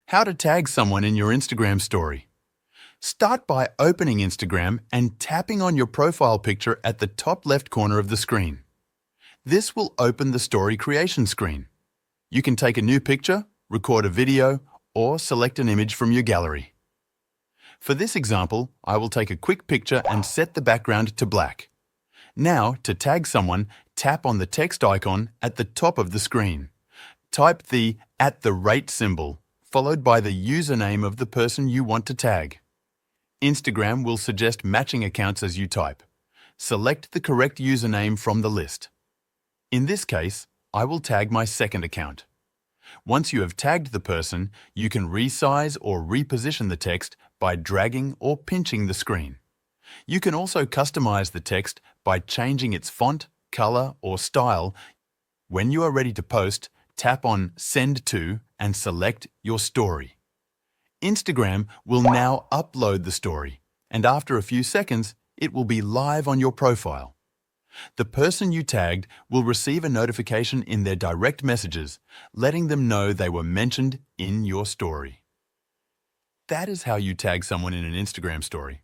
How to tag someone in your Instagram story. Start by opening Instagram and tapping on your profile picture at the top left corner of the screen. This will open the story creation screen. You can take a new picture, record a video, or select an image from your gallery. For this example, I will take a quick picture and set the background to black. Now, to tag someone, tap on the text icon at the top of the screen. Type the @ symbol, followed by the username of the person you want to tag. Instagram will suggest matching accounts as you type. Select the correct username from the list. In this case, I will tag my second account. Once you have tagged the person, you can resize or reposition the text by dragging or pinching the screen. You can also customize the text by changing its font, color, or style. When you are ready to post, tap on Send To and select your story. Instagram will now upload the story, and after a few seconds, it will be live on your profile. The person you tagged will receive a notification in their direct messages, letting them know they were mentioned in your story. That is how you tag someone in an Instagram story.